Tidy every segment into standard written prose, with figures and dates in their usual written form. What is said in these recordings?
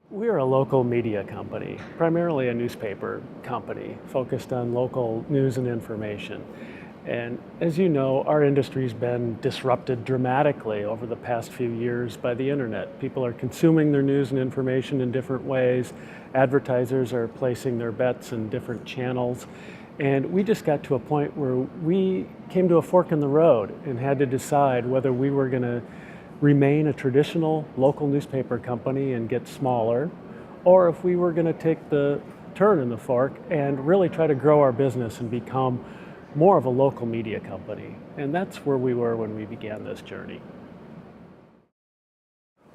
We are a local media company, primarily a newspaper company focused on local news and information. And as you know, our industry's been disrupted dramatically over the past few years by the internet. People are consuming their news and information in different ways. Advertisers are placing their bets in different channels. And we just got to a point where we came to a fork in the road and had to decide whether we were going to remain a traditional local newspaper company and get smaller, or if we were going to take the turn in the fork and really try to grow our business and become more of a local media company. And that's where we were when we began this journey.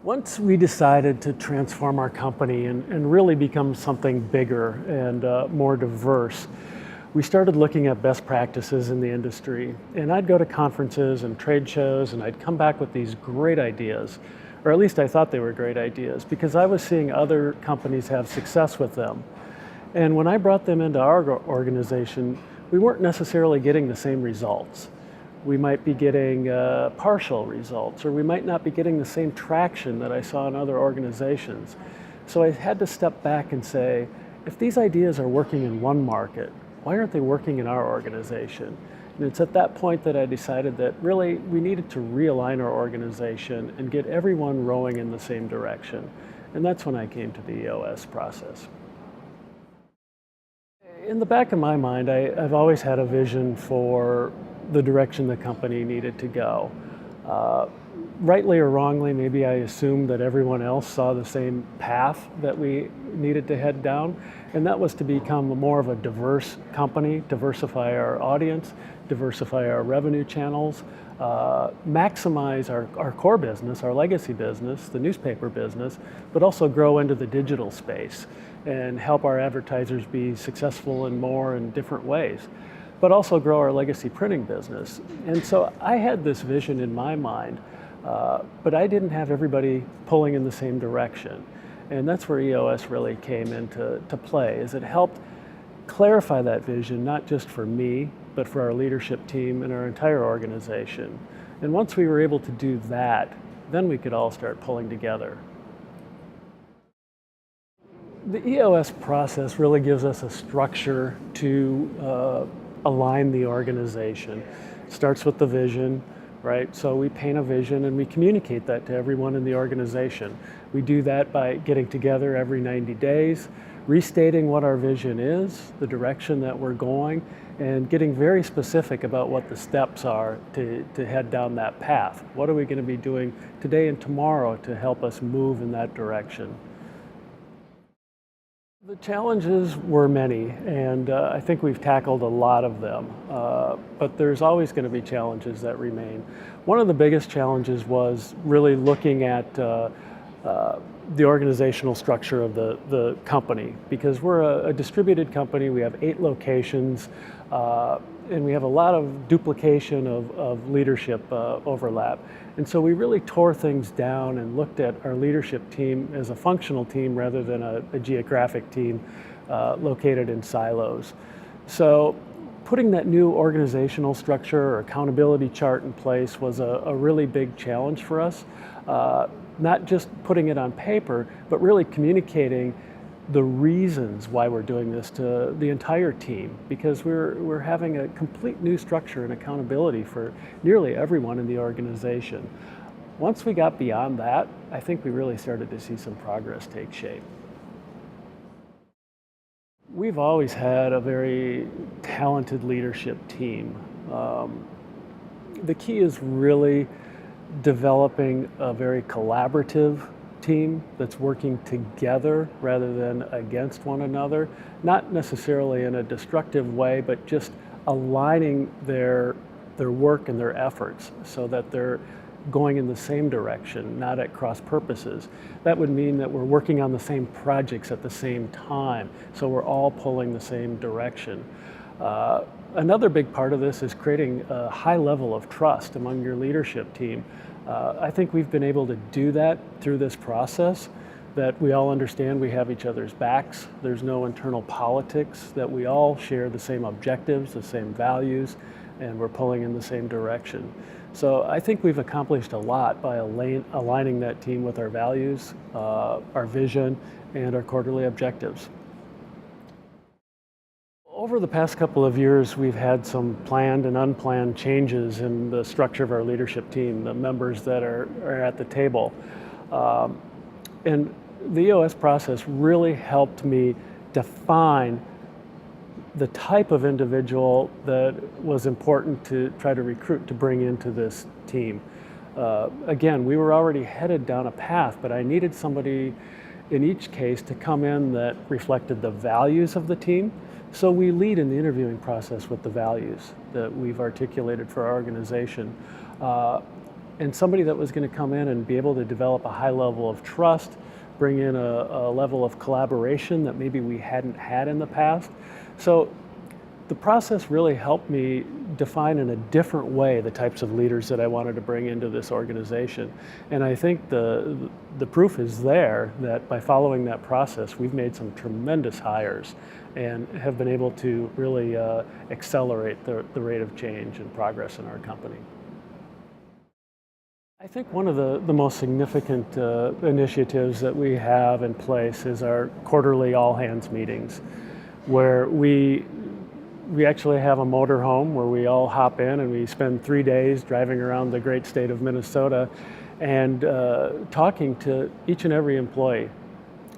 Once we decided to transform our company and really become something bigger and more diverse, we started looking at best practices in the industry. And I'd go to conferences and trade shows and I'd come back with these great ideas, or at least I thought they were great ideas, because I was seeing other companies have success with them. And when I brought them into our organization, we weren't necessarily getting the same results. We might be getting partial results, or we might not be getting the same traction that I saw in other organizations. So I had to step back and say, if these ideas are working in one market, why aren't they working in our organization? And it's at that point that I decided that really we needed to realign our organization and get everyone rowing in the same direction. And that's when I came to the EOS process. In the back of my mind, I've always had a vision for the direction the company needed to go. Rightly or wrongly, maybe I assumed that everyone else saw the same path that we needed to head down, and that was to become more of a diverse company, diversify our audience, diversify our revenue channels, maximize our core business, our legacy business, the newspaper business, but also grow into the digital space and help our advertisers be successful in more and different ways, but also grow our legacy printing business. And so I had this vision in my mind, but I didn't have everybody pulling in the same direction. And that's where EOS really came into play, is it helped clarify that vision, not just for me, but for our leadership team and our entire organization. And once we were able to do that, then we could all start pulling together. The EOS process really gives us a structure to align the organization. It starts with the vision, right? So we paint a vision and we communicate that to everyone in the organization. We do that by getting together every 90 days, restating what our vision is, the direction that we're going, and getting very specific about what the steps are to head down that path. What are we going to be doing today and tomorrow to help us move in that direction? The challenges were many, and I think we've tackled a lot of them, but there's always going to be challenges that remain. One of the biggest challenges was really looking at the organizational structure of the company, because we're a distributed company. We have 8 locations, and we have a lot of duplication of leadership overlap. And so we really tore things down and looked at our leadership team as a functional team rather than a geographic team located in silos. So putting that new organizational structure or accountability chart in place was a really big challenge for us. Not just putting it on paper, but really communicating the reasons why we're doing this to the entire team, because we're having a complete new structure and accountability for nearly everyone in the organization. Once we got beyond that, I think we really started to see some progress take shape. We've always had a very talented leadership team. The key is really developing a very collaborative team that's working together rather than against one another, not necessarily in a destructive way, but just aligning their work and their efforts so that they're going in the same direction, not at cross purposes. That would mean that we're working on the same projects at the same time, so we're all pulling the same direction. Another big part of this is creating a high level of trust among your leadership team. I think we've been able to do that through this process, that we all understand we have each other's backs. There's no internal politics, that we all share the same objectives, the same values, and we're pulling in the same direction. So I think we've accomplished a lot by aligning that team with our values, our vision, and our quarterly objectives. Over the past couple of years, we've had some planned and unplanned changes in the structure of our leadership team, the members that are at the table. And the EOS process really helped me define the type of individual that was important to try to recruit to bring into this team. Again, we were already headed down a path, but I needed somebody in each case to come in that reflected the values of the team. So we lead in the interviewing process with the values that we've articulated for our organization. And somebody that was going to come in and be able to develop a high level of trust, bring in a level of collaboration that maybe we hadn't had in the past. So the process really helped me define in a different way the types of leaders that I wanted to bring into this organization. And I think the proof is there that by following that process, we've made some tremendous hires and have been able to really accelerate the rate of change and progress in our company. I think one of the most significant initiatives that we have in place is our quarterly all-hands meetings, where we actually have a motor home where we all hop in and we spend 3 days driving around the great state of Minnesota and talking to each and every employee.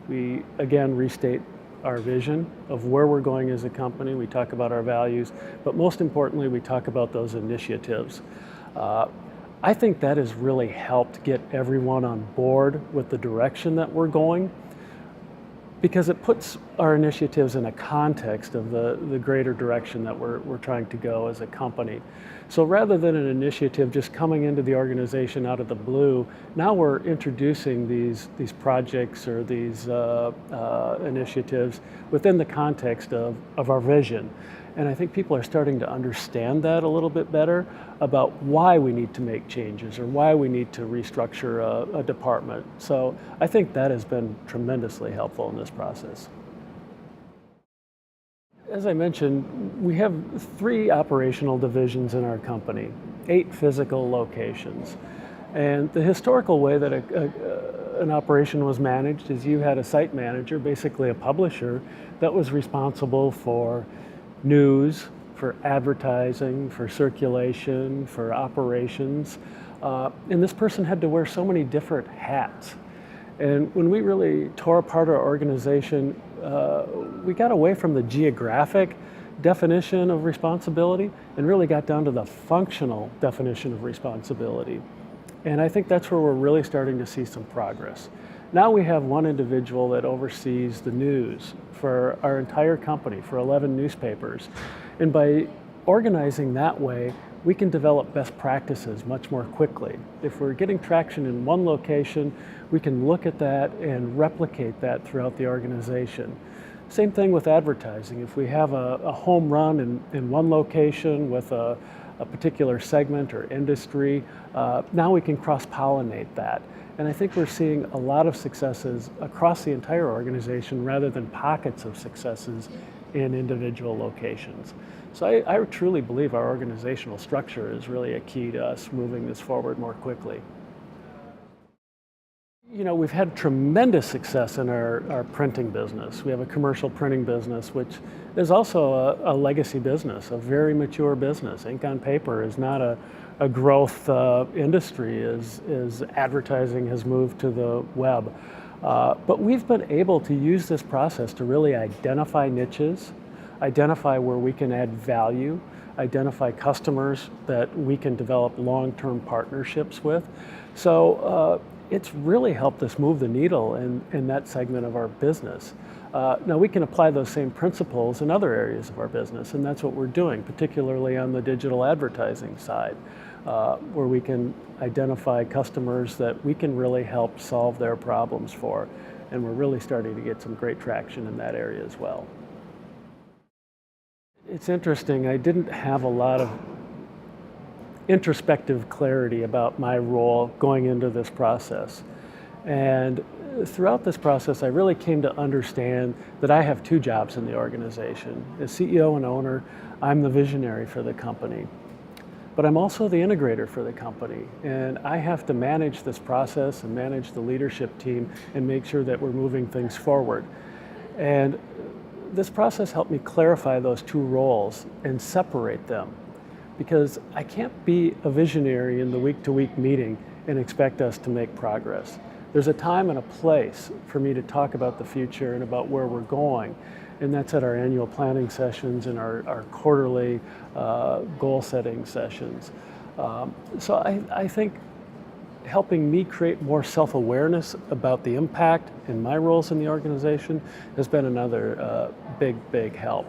We, again, restate our vision of where we're going as a company. We talk about our values, but most importantly, we talk about those initiatives. I think that has really helped get everyone on board with the direction that we're going, because it puts our initiatives in a context of the greater direction that we're trying to go as a company. So rather than an initiative just coming into the organization out of the blue, now we're introducing these projects or these initiatives within the context of our vision. And I think people are starting to understand that a little bit better about why we need to make changes or why we need to restructure a department. So I think that has been tremendously helpful in this process. As I mentioned, we have 3 operational divisions in our company, 8 physical locations. And the historical way that an operation was managed is you had a site manager, basically a publisher, that was responsible for news, for advertising, for circulation, for operations. And this person had to wear so many different hats. And when we really tore apart our organization, we got away from the geographic definition of responsibility and really got down to the functional definition of responsibility. And I think that's where we're really starting to see some progress. Now we have one individual that oversees the news for our entire company, for 11 newspapers. And by organizing that way, we can develop best practices much more quickly. If we're getting traction in one location, we can look at that and replicate that throughout the organization. Same thing with advertising. If we have a home run in one location with a particular segment or industry, now we can cross-pollinate that. And I think we're seeing a lot of successes across the entire organization rather than pockets of successes in individual locations. So I truly believe our organizational structure is really a key to us moving this forward more quickly. You know, we've had tremendous success in our printing business. We have a commercial printing business, which is also a legacy business, a very mature business. Ink on paper is not a growth industry as advertising has moved to the web. But we've been able to use this process to really identify niches, identify where we can add value, identify customers that we can develop long-term partnerships with. So it's really helped us move the needle in that segment of our business. Now we can apply those same principles in other areas of our business, and that's what we're doing, particularly on the digital advertising side, where we can identify customers that we can really help solve their problems for. And we're really starting to get some great traction in that area as well. It's interesting, I didn't have a lot of introspective clarity about my role going into this process. And throughout this process, I really came to understand that I have 2 jobs in the organization. As CEO and owner, I'm the visionary for the company. but I'm also the integrator for the company, and I have to manage this process and manage the leadership team and make sure that we're moving things forward. And this process helped me clarify those two roles and separate them, because I can't be a visionary in the week-to-week meeting and expect us to make progress. There's a time and a place for me to talk about the future and about where we're going, and that's at our annual planning sessions and our quarterly goal-setting sessions. So I think helping me create more self-awareness about the impact and my roles in the organization has been another big help.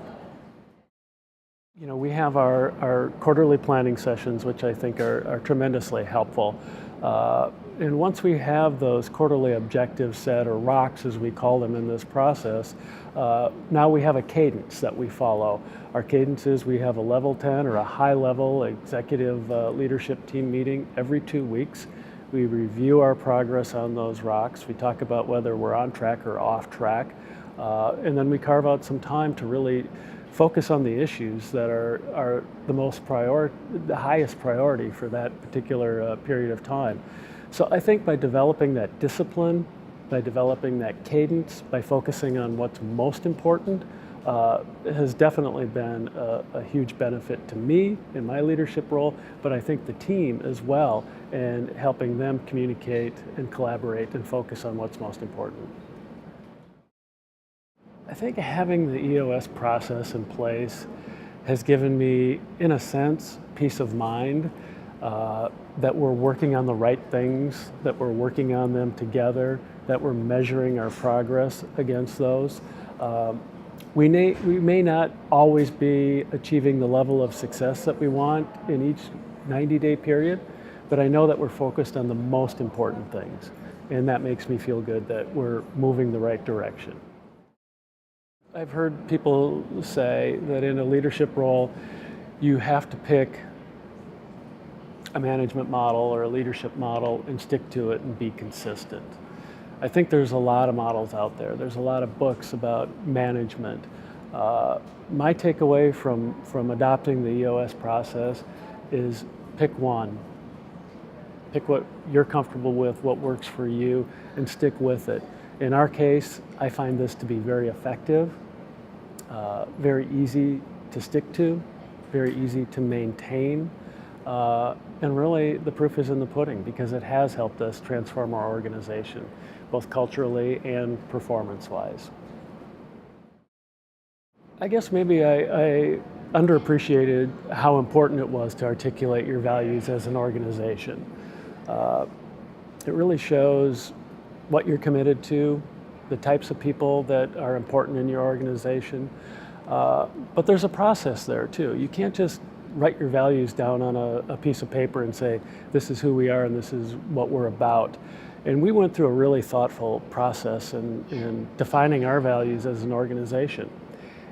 You know, we have our quarterly planning sessions, which I think are tremendously helpful. And once we have those quarterly objectives set, or rocks as we call them in this process, now we have a cadence that we follow. Our cadence is we have a level 10 or a high level executive leadership team meeting every 2 weeks. We review our progress on those rocks. We talk about whether we're on track or off track. And then we carve out some time to really focus on the issues that are the highest priority for that particular period of time. So I think by developing that discipline, by developing that cadence, by focusing on what's most important, has definitely been a huge benefit to me in my leadership role, but I think the team as well, and helping them communicate and collaborate and focus on what's most important. I think having the EOS process in place has given me, in a sense, peace of mind that we're working on the right things, that we're working on them together, that we're measuring our progress against those. We may not always be achieving the level of success that we want in each 90-day period, but I know that we're focused on the most important things, and that makes me feel good that we're moving the right direction. I've heard people say that in a leadership role, you have to pick a management model or a leadership model and stick to it and be consistent. I think there's a lot of models out there. There's a lot of books about management. My takeaway from adopting the EOS process is pick one. Pick what you're comfortable with, what works for you, and stick with it. In our case, I find this to be very effective, very easy to stick to, very easy to maintain, and really the proof is in the pudding, because it has helped us transform our organization, both culturally and performance-wise. I guess maybe I underappreciated how important it was to articulate your values as an organization. It really shows what you're committed to, the types of people that are important in your organization. But there's a process there too. You can't just write your values down on a piece of paper and say, this is who we are and this is what we're about. And we went through a really thoughtful process in defining our values as an organization.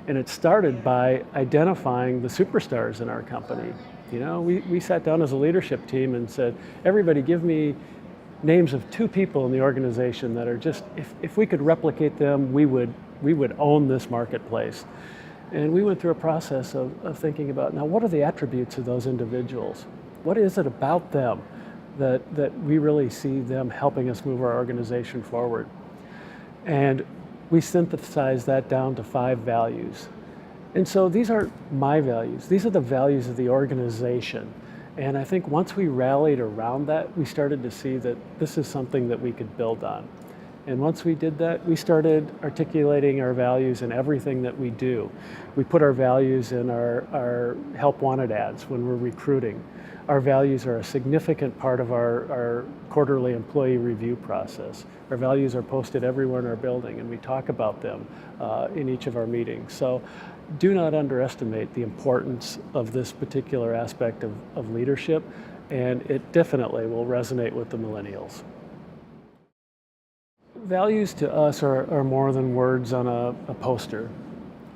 And it started by identifying the superstars in our company. You know, we sat down as a leadership team and said, everybody give me names of 2 people in the organization that are just, if we could replicate them, we would own this marketplace. And we went through a process of thinking about, now what are the attributes of those individuals? What is it about them that we really see them helping us move our organization forward? And we synthesized that down to 5 values. And so these aren't my values, these are the values of the organization. And I think once we rallied around that, we started to see that this is something that we could build on. And once we did that, we started articulating our values in everything that we do. We put our values in our help wanted ads when we're recruiting. Our values are a significant part of our quarterly employee review process. Our values are posted everywhere in our building, and we talk about them in each of our meetings. So do not underestimate the importance of this particular aspect of leadership, and it definitely will resonate with the millennials. Values to us are more than words on a poster,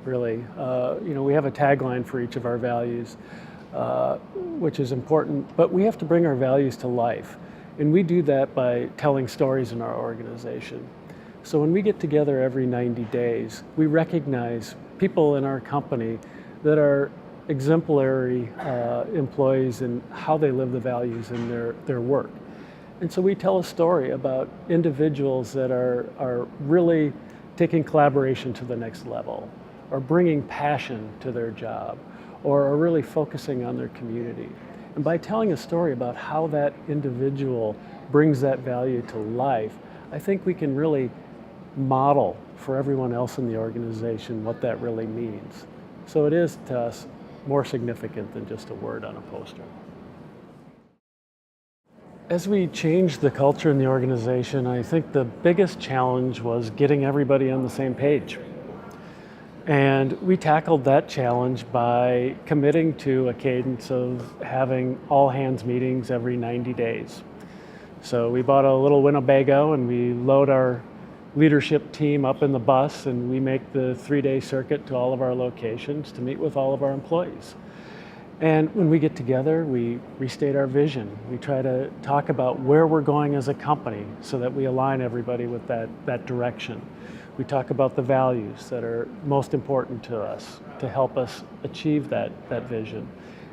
really. We have a tagline for each of our values, which is important, but we have to bring our values to life. And we do that by telling stories in our organization. So when we get together every 90 days, we recognize people in our company that are exemplary employees in how they live the values in their work. And so we tell a story about individuals that are really taking collaboration to the next level, or bringing passion to their job, or are really focusing on their community. And by telling a story about how that individual brings that value to life, I think we can really model for everyone else in the organization what that really means. So it is to us more significant than just a word on a poster. As we changed the culture in the organization, I think the biggest challenge was getting everybody on the same page. And we tackled that challenge by committing to a cadence of having all hands meetings every 90 days. So we bought a little Winnebago and we load our leadership team up in the bus and we make the 3-day circuit to all of our locations to meet with all of our employees. And when we get together, we restate our vision. We try to talk about where we're going as a company so that we align everybody with that direction. We talk about the values that are most important to us to help us achieve that vision.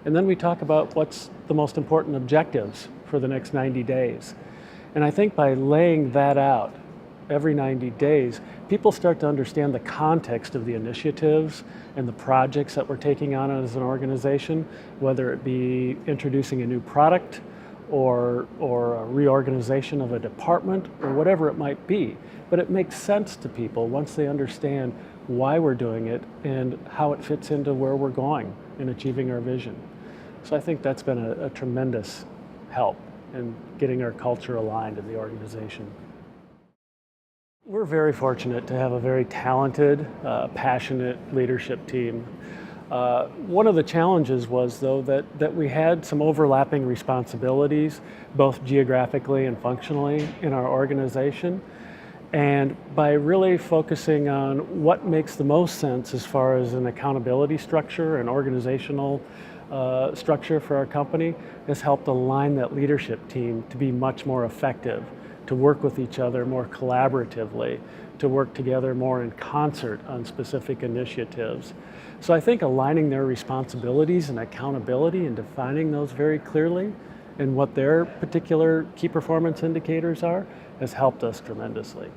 And then we talk about what's the most important objectives for the next 90 days. And I think by laying that out every 90 days, people start to understand the context of the initiatives and the projects that we're taking on as an organization, whether it be introducing a new product or a reorganization of a department or whatever it might be. But it makes sense to people once they understand why we're doing it and how it fits into where we're going in achieving our vision. So I think that's been a tremendous help in getting our culture aligned in the organization. We're very fortunate to have a very talented, passionate leadership team. One of the challenges was, though, that we had some overlapping responsibilities, both geographically and functionally, in our organization. And by really focusing on what makes the most sense as far as an accountability structure and organizational structure for our company, has helped align that leadership team to be much more effective, to work with each other more collaboratively, to work together more in concert on specific initiatives. So I think aligning their responsibilities and accountability and defining those very clearly and what their particular key performance indicators are has helped us tremendously.